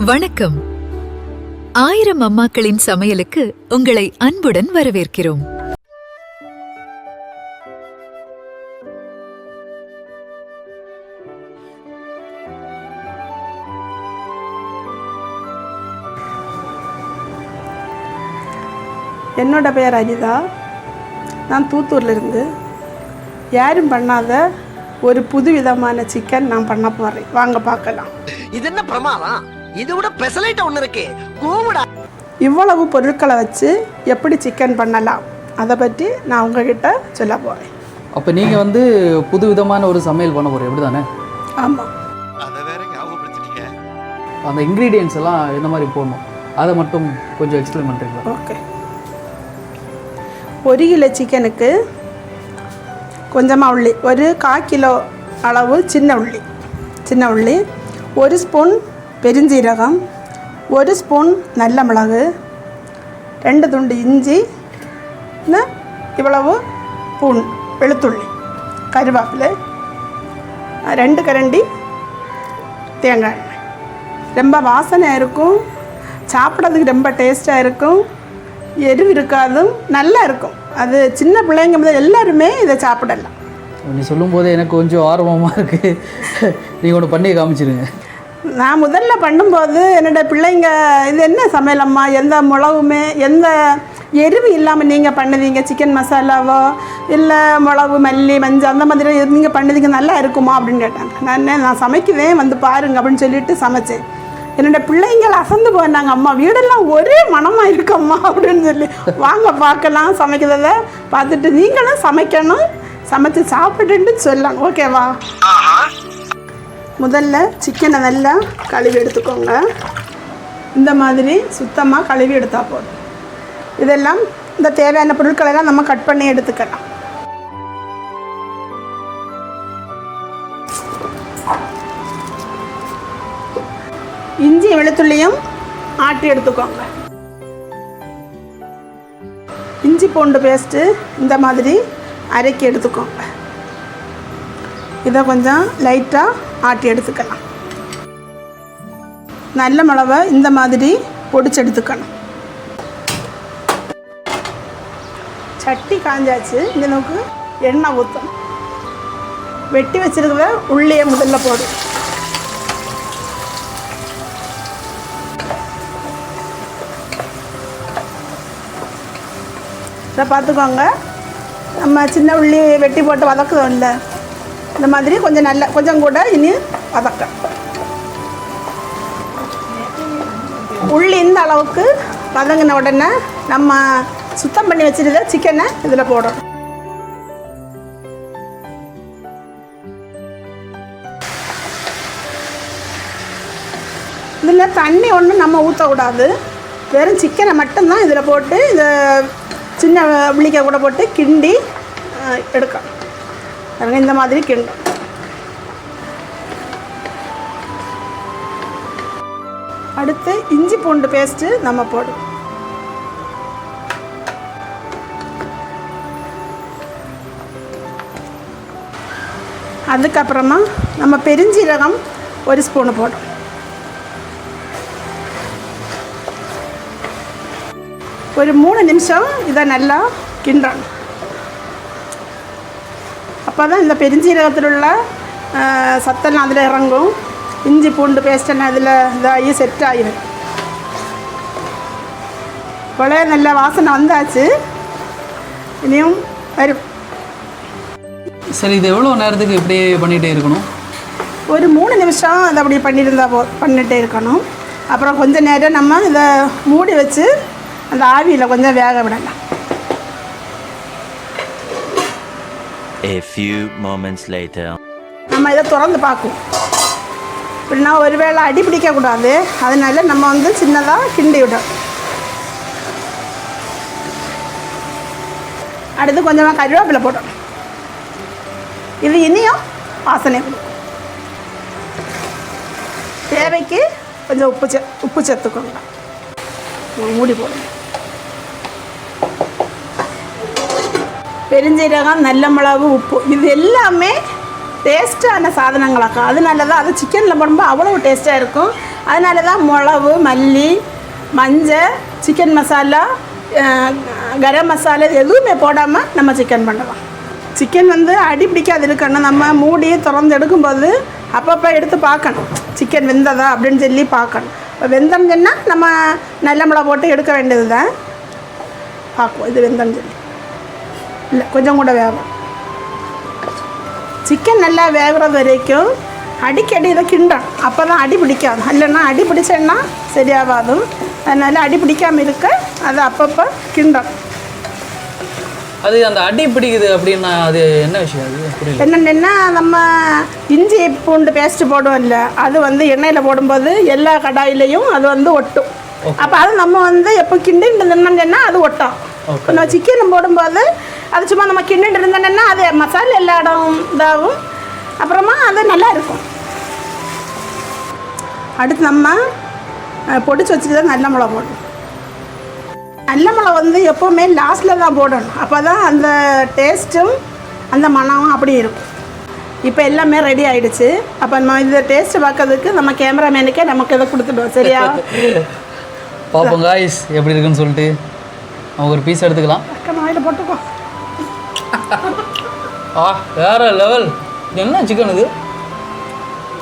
வணக்கம். 1000 அம்மாக்களின் சமையலுக்கு உங்களை அன்புடன் வரவேற்கிறோம். என்னோட பேர் அனிதா. நான் தூத்தூர்லேருந்து யாரும் பண்ணாத ஒரு புது விதமான சிக்கன் நான் பண்ண போகிறேன். வாங்க பார்க்கலாம். இது என்ன பிரமாதம்? இது விட பெசலைட் ஒன்று இருக்கு. கூவுடா. இவ்வளவு பொருட்களை வச்சு எப்படி சிக்கன் பண்ணலாம் அதை பற்றி நான் உங்ககிட்ட சொல்ல போகிறேன். அப்போ நீங்கள் புது விதமான ஒரு சமையல் பண்ண போகிறேன், எப்படி தானே? ஆமாம். அதை வேற ஞாபகப்படுத்திட்டீங்க. அந்த இன்க்ரீடியன்ஸ் எல்லாம் எந்த மாதிரி போடணும் அதை மட்டும் கொஞ்சம் எக்ஸ்பிளைன் பண்ணுறீங்களா? ஓகே. 1 கிலோ சிக்கனுக்கு கொஞ்சமாக உள்ளி, ஒரு 1/4 கிலோ அளவு சின்ன உள்ளி, 1 ஸ்பூன் பெருஞ்சீரகம், 1 ஸ்பூன் நல்ல மிளகு, 2 துண்டு இஞ்சி, இவ்வளவு வெளுத்துள்ளி, கருவேப்பிலை, 2 கரண்டி தேங்காய் எண்ணெய். ரொம்ப வாசனையாக இருக்கும், சாப்பிட்றதுக்கு ரொம்ப டேஸ்ட்டாக இருக்கும், எரிவு இருக்காது, நல்லா இருக்கும். அது சின்ன பிள்ளைங்க முதல் எல்லாருமே இதை சாப்பிடலாம். நீ சொல்லும் போதே எனக்கு கொஞ்சம் ஆர்வமாக இருக்குது. நீங்கள் ஒன்று பண்ணி காமிச்சிருங்க. நான் முதல்ல பண்ணும்போது என்னோட பிள்ளைங்க இது என்ன சமையலம்மா, எந்த மிளகுமே எந்த எரிவு இல்லாமல் நீங்கள் பண்ணுவீங்க, சிக்கன் மசாலாவோ இல்லை மிளகு மல்லி மஞ்சள் அந்த மாதிரி நீங்கள் பண்ணுவீங்க, நல்லா இருக்குமா அப்படின்னு கேட்டாங்க. நான் சமைக்குவேன், வந்து பாருங்க அப்படின்னு சொல்லிட்டு சமைச்சேன். என்னோடய பிள்ளைங்கள் அசந்து போனாங்க, அம்மா வீடெல்லாம் ஒரே மனமாக இருக்கம்மா அப்படின்னு சொல்லி. வாங்க பார்க்கலாம், சமைக்கிறத பார்த்துட்டு நீங்களும் சமைக்கணும், சமைச்சு சாப்பிட்டுட்டு சொல்லலாம். ஓகேவா? முதல்ல சிக்கனை நல்லா கழுவி எடுத்துக்கோங்க. இந்த மாதிரி சுத்தமாக கழுவி எடுத்தால் போதும். இதெல்லாம் இந்த தேவையான பொருட்களெல்லாம் நம்ம கட் பண்ணி எடுத்துக்கலாம். இஞ்சி வெளுத்துள்ளியும் ஆட்டி எடுத்துக்கோங்க. இஞ்சி பூண்டு பேஸ்ட்டு இந்த மாதிரி அரைக்கி எடுத்துக்கோங்க. இதை கொஞ்சம் லைட்டாக ஆட்டி எடுத்துக்கலாம். நல்ல மிளகை இந்த மாதிரி பொடிச்சு எடுத்துக்கணும். சட்டி காஞ்சாச்சு. இந்த நோக்கு எண்ணெய் ஊற்றணும். வெட்டி வச்சிருக்கிற உள்ளியை முதல்ல போடும். இதை பார்த்துக்கோங்க, நம்ம சின்ன உள்ளி வெட்டி போட்டு வதக்குறோம் இல்லை, இந்த மாதிரி கொஞ்சம் கூட இனி வதக்க. உள்ளி இந்த அளவுக்கு வதங்கின உடனே நம்ம சுத்தம் பண்ணி வச்சுருந்த சிக்கனை இதில் போடணும். இதில் தண்ணி ஒன்றும் நம்ம ஊற்றக்கூடாது, வெறும் சிக்கனை மட்டும்தான் இதில் போட்டு இதை சின்ன உள்ளிக்காய் கூட போட்டு கிண்டி எடுக்கணும். இந்த மாதிரி கிண்டும். அடுத்து இஞ்சி பூண்டு பேஸ்ட்டு நம்ம போடும். அதுக்கப்புறமா நம்ம பெருஞ்சீரகம் 1 ஸ்பூனு போடும். ஒரு 3 நிமிஷம் இதை நல்லா கிண்டணும். அப்போ தான் இந்த பெருஞ்சீரகத்தில் உள்ள சத்தெல்லாம் அதில் இறங்கும், இஞ்சி பூண்டு பேஸ்டெல்லாம் அதில் இதாகி செட் ஆகிடும். போல நல்ல வாசனை வந்தாச்சு, இனியும் வரும். சரி, இது எவ்வளோ நேரத்துக்கு இப்படியே பண்ணிகிட்டே இருக்கணும்? ஒரு 3 நிமிஷம் அதை அப்படி பண்ணிகிட்டே இருக்கணும். அப்புறம் கொஞ்சம் நேரம் நம்ம இதை மூடி வச்சு அந்த ஆவியில் கொஞ்சம் வேக விடலாம். A few moments later. நம்ம இதை திறந்து பார்க்கும். இப்படின்னா ஒருவேளை அடி பிடிக்கக்கூடாது, அதனால நம்ம சின்னதாக கிண்டி விடும். அடுத்து கொஞ்சமாக கருவேப்பிலை போட்டோம். இது இனியும் வாசனை கொடுக்கும். தேவைக்கு கொஞ்சம் உப்பு சேர்த்துக்கோங்க. மூடி போடுங்க. பெருஞ்சீரகம், நல்ல மிளகு, உப்பு இது எல்லாமே டேஸ்ட்டான சாதனங்களாக்கா. அதனால தான் அது சிக்கனில் போடும்போது அவ்வளோ டேஸ்ட்டாக இருக்கும். அதனால தான் மிளகு மல்லி மஞ்சள் சிக்கன் மசாலா கரம் மசாலா எதுவுமே போடாமல் நம்ம சிக்கன் பண்ணலாம். சிக்கன் வந்து அடி பிடிக்காது இருக்கணும். நம்ம மூடி திறந்து எடுக்கும்போது அப்பப்போ எடுத்து பார்க்கணும் சிக்கன் வெந்ததா அப்படின்னு சொல்லி பார்க்கணும். இப்போ வெந்தம்னா நம்ம நல்ல மிளகா போட்டு எடுக்க வேண்டியது தான். பார்க்குவோம் இது வெந்தம் சொல்லி இல்லை கொஞ்சம் கூட வேகும். சிக்கன் நல்லா வேகிறது வரைக்கும் அடிக்கடி இதை கிண்டணும். அப்போ தான் அடி பிடிக்காது. இல்லைன்னா அடி பிடிச்சேன்னா சரியாகாது. அதனால் அடி பிடிக்காமல் இருக்க அதை அப்பப்போ கிண்டணும். அது அந்த அடி பிடிக்குது அப்படின்னா அது என்ன விஷயம்? அது புரியல. என்னென்னா நம்ம இஞ்சி பூண்டு பேஸ்ட்டு போடுவோம்ல, அது வந்து எண்ணெயில் போடும்போது எல்லா கடாயிலையும் அது வந்து ஒட்டும். அப்போ அது நம்ம வந்து எப்போ கிண்டிட்டு இருந்தோம்னா அது ஒட்டும். நம்ம சிக்கன் போடும்போது அது சும்மா நம்ம கிண்டிட்டு இருந்தோம்னா அது மசாலா எல்லா இடம் இதாகும். அப்புறமா அது நல்லா இருக்கும். அடுத்து நம்ம பொடிச்சு வச்சுட்டு தான் நல்ல மிளகா போடணும். நல்ல மிளகா வந்து எப்போவுமே லாஸ்ட்டில் தான் போடணும். அப்போ தான் அந்த டேஸ்ட்டும் அந்த மணமும் அப்படி இருக்கும். இப்போ எல்லாமே ரெடி ஆகிடுச்சு. அப்போ நம்ம இந்த டேஸ்ட்டு பார்க்கறதுக்கு நம்ம கேமராமேனுக்கே நமக்கு இதை கொடுத்துட்டோம். சரியா? பார்ப்போம் காய்ஸ் எப்படி இருக்குன்னு சொல்லிட்டு அவங்க ஒரு பீஸ் எடுத்துக்கலாம். ஆயில் போட்டுக்கோ. வேற லெவல். என்ன சிக்கன் இது?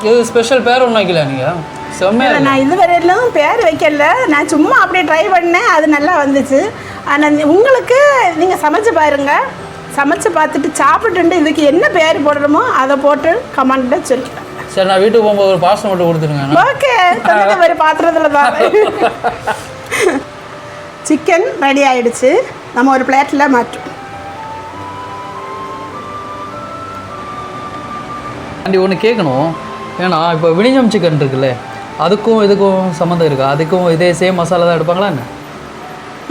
இது ஸ்பெஷல் பேர் ஒன்றும் வைக்கல நீங்கள்? செம்மையாக. நான் இதுவரையிலும் பேர் வைக்கல. நான் சும்மா அப்படியே ட்ரை பண்ணேன். அது நல்லா வந்துச்சு. ஆனால் உங்களுக்கு நீங்கள் சமைச்சு பாருங்கள். சமைச்சு பார்த்துட்டு சாப்பிட்டுட்டு இதுக்கு என்ன பேர் போடுறோமோ அதை போட்டு கமெண்ட்டை சொல்லிக்கிறேன். சரி, நான் வீட்டுக்கு போகும்போது ஒரு பாஸ்டர் மட்டும் கொடுத்துருங்க. ஓகே, ஒரு பாத்திரத்தில் தான். சிக்கன் ரெடி ஆயிடுச்சு. நம்ம ஒரு பிளேட்டில் மாற்றோம். அப்படி ஒன்று கேட்கணும். ஏன்னா இப்போ வினிஞ்சம் சிக்கன் இருக்குல்ல, அதுக்கும் இதுக்கும் சம்மந்தம் இருக்கா? அதுக்கும் இதே சேம் மசாலா தான் எடுப்பாங்களா என்ன?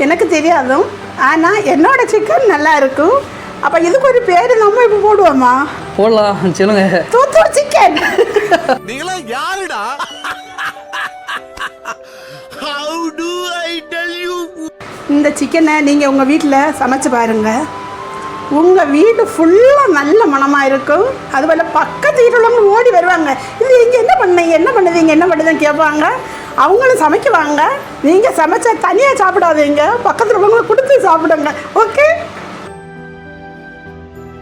எனக்கு தெரியாதும். ஆனால் என்னோட சிக்கன் நல்லா இருக்கும். அப்போ இதுக்கு ஒரு பேர் நம்ம இப்போ போடுவோமா? போடலாம், சொல்லுங்க. தூத்தூர் சிக்கன். நீங்களா யாருடா? How do I tell you? இந்த சிக்கனை நீங்கள் உங்கள் வீட்டில் சமைச்சு பாருங்கள். உங்கள் வீடு ஃபுல்லாக நல்ல மணமாக இருக்கும். அதுபோல் பக்கத்து வீட்டில் உள்ளவங்க ஓடி வருவாங்க. இது இங்கே என்ன பண்ணுவீங்க, என்ன பண்ணுவீங்க, என்ன பண்ணுதுன்னு கேட்பாங்க. அவங்களும் சமைக்குவாங்க. நீங்கள் சமைச்சா தனியாக சாப்பிடாதீங்க, பக்கத்தில் உள்ளவங்களை கொடுத்து சாப்பிடுங்க. Okay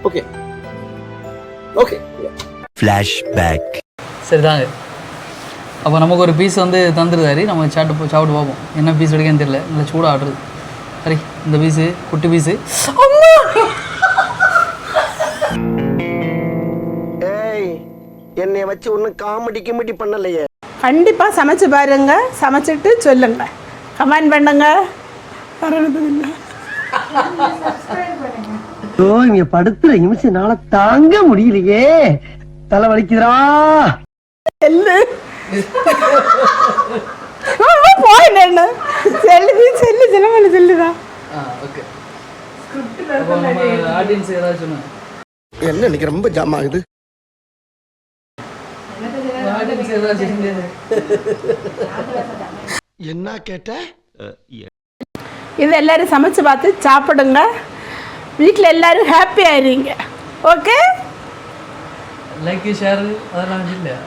okay okay. Flashback. சரிதாங்க. அப்போ நமக்கு ஒரு பீஸ் வந்து தந்துருதாரு. நம்ம சாப்பிட்டு பார்ப்போம் என்ன பீஸ் எடுக்கன்னு தெரியல. நல்லா சூடாக ஆடுறது. சரி, இந்த பீஸு குட்டி பீஸு. ஏய், என்னை வச்சு ஒன்றும் காமெடி பண்ணலையே. கண்டிப்பாக சமைச்சு பாருங்க. சமைச்சிட்டு சொல்லுங்க, கமெண்ட் பண்ணுங்க. இங்க படுத்துற நிமிஷம்னால தாங்க முடியலையே, தலை வலிக்குதுடா. என்ன இன்னைக்கு ரொம்ப ஜாம் ஆகுது. என்ன கேட்ட? இது எல்லாரும் சமைச்சு பார்த்து சாப்பிடுங்க. வீட்டில் எல்லாரும் ஹாப்பி ஆயிருவீங்க. ஓகே, லைக் ஷேர் அதெல்லாம் இல்லையா?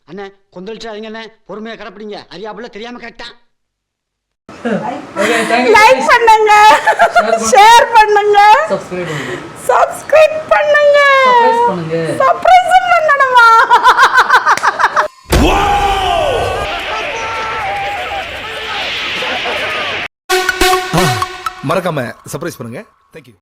அண்ணே கொந்தளிச்சாதீங்க அண்ணே, பொறுமையா கடப்பிடிங்க. அறியாப்புல தெரியாம கேட்டான். லைக் பண்ணுங்க, ஷேர் பண்ணுங்க, சப்ஸ்கிரைப் பண்ணுங்க, சர்ப்ரைஸ் பண்ணணுமா? மறக்காம சர்ப்ரைஸ் பண்ணுங்க. தேங்க்யூ.